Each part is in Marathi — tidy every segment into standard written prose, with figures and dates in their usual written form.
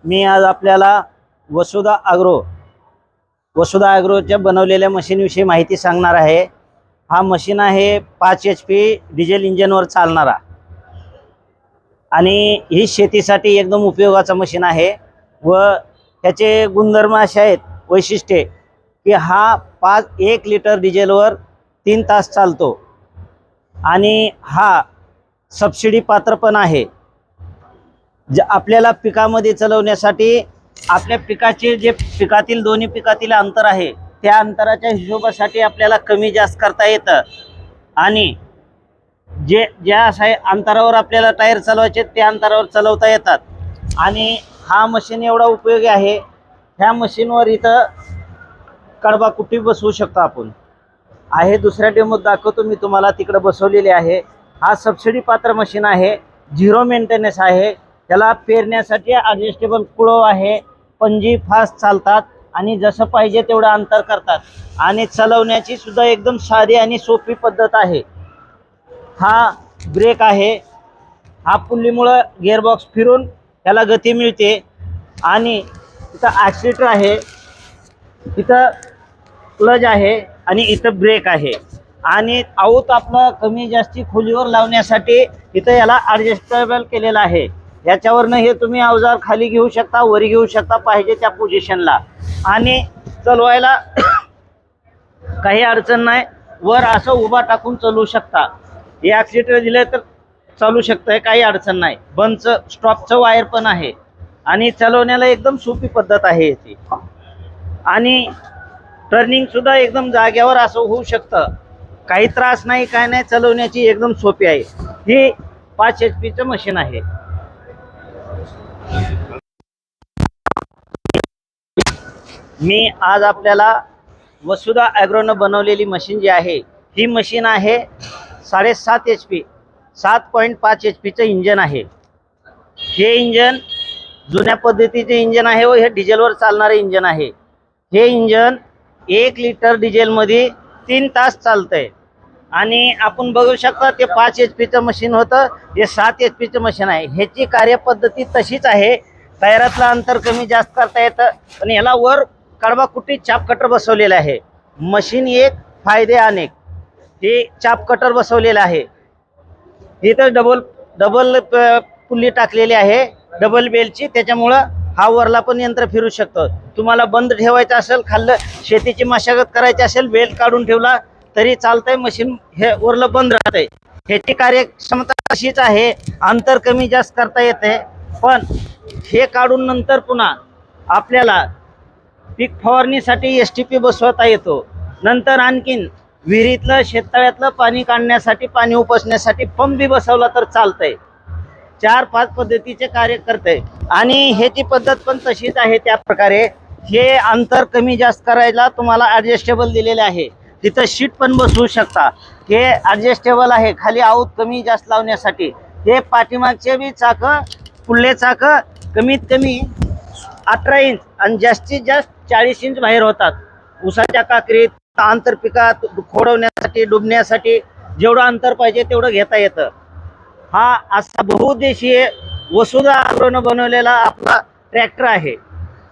मी आज आपल्याला वसुधा ॲग्रोच्या बनवलेल्या मशीनविषयी माहिती सांगणार आहे। हा मशीन आहे 5 HP डिझेल इंजिनवर चालणारा आणि ही शेतीसाठी एकदम उपयोगाचं मशीन आहे व त्याचे गुणधर्म असे आहेत, वैशिष्ट्ये की हा 1 लिटर डिझेलवर 3 तास चालतो आणि हा सबसिडी पात्र पण आहे। आपल्याला पिकामध्ये चालवण्यासाठी आपल्या पिकाचे जे पिकातील दोन्ही पिकातील अंतर आहे त्या अंतराच्या हिशोबासाठी आपल्याला कमी जास्त करता येतं आणि ज्या अंतरावर आपल्याला टायर चालवायचे त्या अंतरावर चालवता येतात। आणि हा मशीन एवढा उपयोगी आहे, ह्या मशीनवर इथं कडबा कुट्टी बसवू शकतो आपण। आहे दुसऱ्या डेमोत दाखवतो मी तुम्हाला, तिकडे बसवलेले आहे। हा सबसिडी पात्र मशीन आहे, 0 मेंटेनन्स आहे। त्याला पेरण्यासाठी ॲडजस्टेबल कुळव आहे, पंजी फास्ट चालतात आणि जसं पाहिजे तेवढं अंतर करतात आणि चालवण्याची सुद्धा एकदम साधी आणि सोपी पद्धत आहे। हा ब्रेक आहे, हा पुल्लीमुळे गिअरबॉक्स फिरून त्याला गती मिळते आणि इथं ॲक्सिलेटर आहे, इथं क्लच आहे आणि इथं ब्रेक आहे आणि आऊत आपलं कमी जास्ती खोलीवर लावण्यासाठी इथं याला ॲडजस्टेबल केलेलं आहे। याच्यावरनं हे तुम्ही अवजार खाली घेऊ शकता, वरी घेऊ शकता पाहिजे त्या पोझिशनला आणि चालवायला काही अडचण नाही। वर असं उभा टाकून चालवू शकता, हे ॲक्सिलेटर दिलं तर चालू शकतंय, काही अडचण नाही। बंदचं स्टॉपचं वायर पण आहे आणि चालवण्याला एकदम सोपी पद्धत आहे याची आणि टर्निंग सुद्धा एकदम जाग्यावर असं होऊ शकतं, काही त्रास नाही, काय नाही, चालवण्याची एकदम सोपी आहे। ही 5 HP मशीन आहे। मी आज आपल्याला वसुधा ॲग्रोनं बनवलेली मशीन जी आहे, ही मशीन आहे 7.5 HP 7.5 HPचं इंजन आहे। हे इंजन जुन्या पद्धतीचे इंजन आहे व हे डिझेलवर चालणारे इंजन आहे। हे इंजन 1 लिटर डिझेलमध्ये 3 तास चालतंय आणि आपण बघू शकता ते 5 HPचं मशीन होतं, हे 7 HPचं मशीन आहे। ह्याची कार्यपद्धती तशीच आहे, टायरातलं अंतर कमी जास्त करता येतं आणि ह्याला वर कडबा कुट्टी चाप कटर बसवलेला आहे। मशीन एक फायदे अनेक, हे चाप कटर बसवलेलं आहे। इथं डबल पुल्ली टाकलेली आहे, डबल बेलची, त्याच्यामुळं हा वरला पण यंत्र फिरू शकतो। तुम्हाला बंद ठेवायचं असेल, खाल्लं शेतीची मशागत करायची असेल, बेल्ट काढून ठेवला तरी चालतंय, मशीन हे वरलं बंद राहतंय। ह्याची कार्यक्षमता अशीच आहे, अंतर कमी जास्त करता येते, पण हे काढून नंतर पुन्हा आपल्याला पीक फवारणीसाठी STP बसवता येतो। नंतर आणखीन विहिरीतलं शेततळ्यातलं पाणी काढण्यासाठी, पाणी उपसण्यासाठी पंप बी बसवला तर चालतंय। 4-5 पद्धतीचे कार्य करते आणि ह्याची पद्धत पण तशीच आहे। त्या प्रकारे हे अंतर कमी जास्त करायला तुम्हाला ॲडजस्टेबल दिलेले आहे। तिथं शीट पण बसवू शकता, हे ॲडजस्टेबल आहे खाली आऊत कमी जास्त लावण्यासाठी। हे पाठीमागचे बी चाकं, पुढले चाकं कमीत कमी 18 इंच आणि जास्तीत जास्त 40 इंच बाहेर होतात। ऊसाच्या काकरीत, आंतरपिकात खोडवण्यासाठी, डुबण्यासाठी जेवढं अंतर पाहिजे तेवढं घेता येतं। हा असा बहुउद्देशीय वसुधा ॲग्रोनं बनवलेला आपला ट्रॅक्टर आहे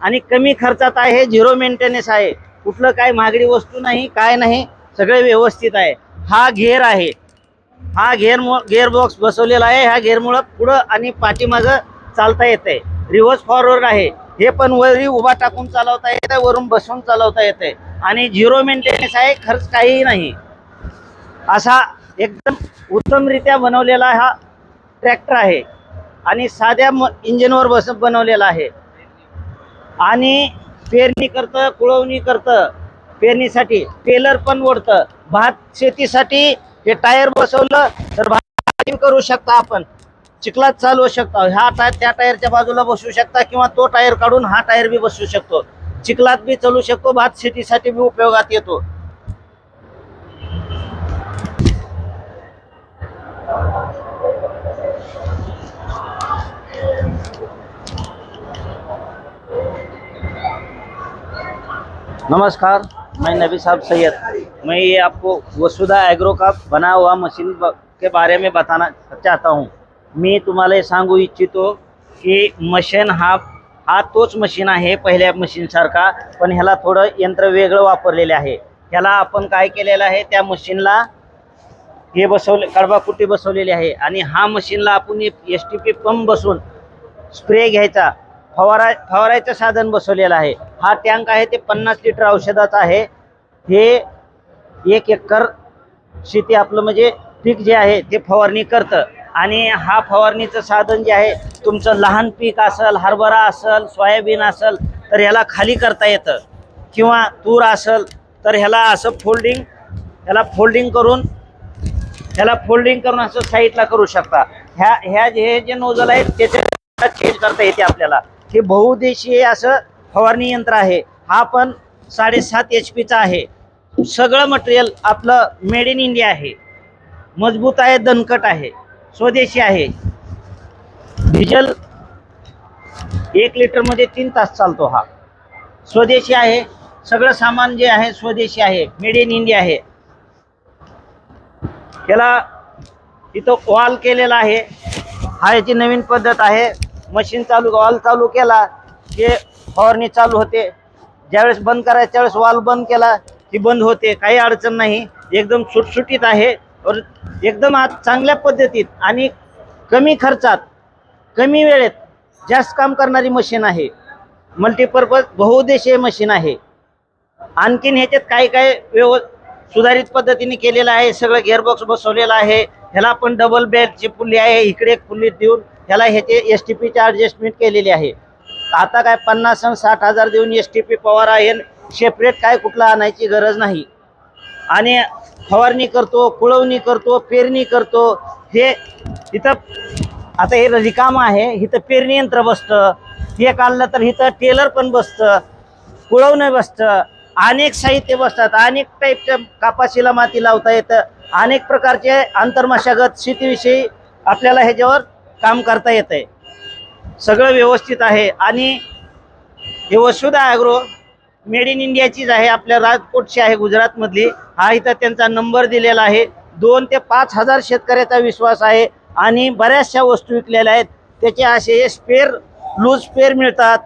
आणि कमी खर्चात आहे, 0 मेंटेनन्स आहे, कुठलं काय महागडी वस्तू नाही, काय नाही, सगळे व्यवस्थित आहे। हा घेर आहे, हा गेअर बॉक्स बसवलेला आहे। ह्या गेअरमुळं पुढं आणि पाठीमागं चालता येते। रिव्हर्स फॉरवर्ड आहे, हे पण वरी उभा टाकून चालवता येते, वरून बसून चालवता येते आणि 0 मेंटेनन्स आहे, खर्च काहीही नाही। असा एकदम उत्तमरित्या बनवलेला हा ट्रॅक्टर आहे आणि साध्या इंजिनवर बनवलेला आहे आणि पेरणी करतं, कुळवणी करतं, पेरणीसाठी टेलर पण ओढतं। भात शेतीसाठी हे टायर बसवलं तर भात करू शकता, आपण चिखलात चालवू शकता। त्या टायरच्या बाजूला बसू शकता किंवा तो टायर काढून हा टायर बी बसवू शकतो, चिखलात बी चालू शकतो, भात शेतीसाठी बी उपयोगात येतो। नमस्कार, मैं नबी साहब सैयद। मैं ये आपको वसुधा ॲग्रो का बना हुआ मशीन के बारे में बताना चाहता हूँ। मी तुम्हाला सांगू इच्छितो की मशीन हा हा तोच मशीन आहे पहिल्या मशीन सारखा, पण ह्याला थोडं यंत्र वेगळं वापरलेले आहे. ह्याला आपण काय केलेलं आहे, त्या मशीनला हे बसवले, कडबाकुटी बसवलेली आहे आणि हा मशीनला आपण STP पंप बसून स्प्रे घ्यायचा, फवारायचं साधन बसवलेलं आहे. हा टँक आहे ते 50 लिटर औषधाचा आहे. हे 1 एकर शेती आपलं म्हणजे पीक जे आहे ते फवारणी करतं. आणि हा फवारणीचं साधन जे आहे, तुमचं लहान पीक असेल, हरभरा असेल, सोयाबीन असेल तर ह्याला खाली करता येतं, किंवा तूर असेल तर ह्याला असं फोल्डिंग करून असं साईडला करू शकता. हे जे नोझल आहेत त्याचे चेंज करता येते आपल्याला. हे बहुउद्देशीय असं फवारणी यंत्र आहे. हा पण 7.5 HP आहे. सगळं मटेरियल आपलं मेड इन इंडिया आहे. मजबूत आहे, दणकट आहे, स्वदेशी आहे. डिझेल 1 लिटर मध्ये 3 तास चालतो. हा स्वदेशी आहे. सगळं सामान जे आहे स्वदेशी आहे, मेड इन इंडिया आहे. त्याला इथं वॉल केलेला आहे. हा याची नवीन पद्धत आहे. मशीन वॉल चालू केला की फवारणी चालू होते. ज्यावेळेस बंद करायचं त्यावेळेस वॉल बंद केला की बंद होते. काही अडचण नाही. एकदम सुटसुटीत आहे. और एकदम चांगल्या पद्धतीत आणि कमी खर्चात कमी वेळेत जास्त काम करणारी मशीन आहे. मल्टीपर्पज बहुउद्देशीय मशीन आहे. आणखीन ह्याच्यात काय काय सुधारित पद्धतीने केलेलं आहे. सगळं गिअरबॉक्स बसवलेला आहे. ह्याला पण डबल बेल्टची पुल्ली आहे. इकडे एक पुल्ली देऊन ह्याला ह्याचे STPची ॲडजस्टमेंट केलेली आहे. आता काय 50 आणि 60 हजार देऊन STP पवार आहे. सेपरेट काय कुठला आणायची गरज नाही. आणि फवारणी करतो, कुळवणी करतो, पेरणी करतो. हे इथं आता हे रिकामं आहे. इथं पेरणी यंत्र बसतं. हे काढलं तर इथं टेलर पण बसतं, कुळवणं बसतं, अनेक साहित्य बसतात. अनेक टाईपच्या कापाशीला माती लावता येतं. अनेक प्रकारचे आंतरमशागत शेतीविषयी आपल्याला ह्याच्यावर काम करता येतंय. सगळं व्यवस्थित आहे. आणि हे वसुधा ॲग्रो मेड इन इंडियाचीच आहे. आपल्या राजकोटची आहे, गुजरातमधली. हा इथं त्यांचा नंबर दिलेला आहे. 2 ते 5 हजार शेतकऱ्याचा विश्वास आहे. आणि बऱ्याचशा वस्तू विकलेल्या आहेत. त्याचे असे स्पेअर, लूज स्पेअर मिळतात.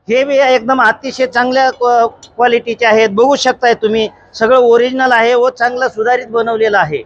हे बी एकदम अतिशय चांगल्या क्वालिटीचे आहेत. बघू शकताय तुम्ही, सगळं ओरिजिनल आहे व चांगलं सुधारित बनवलेलं आहे.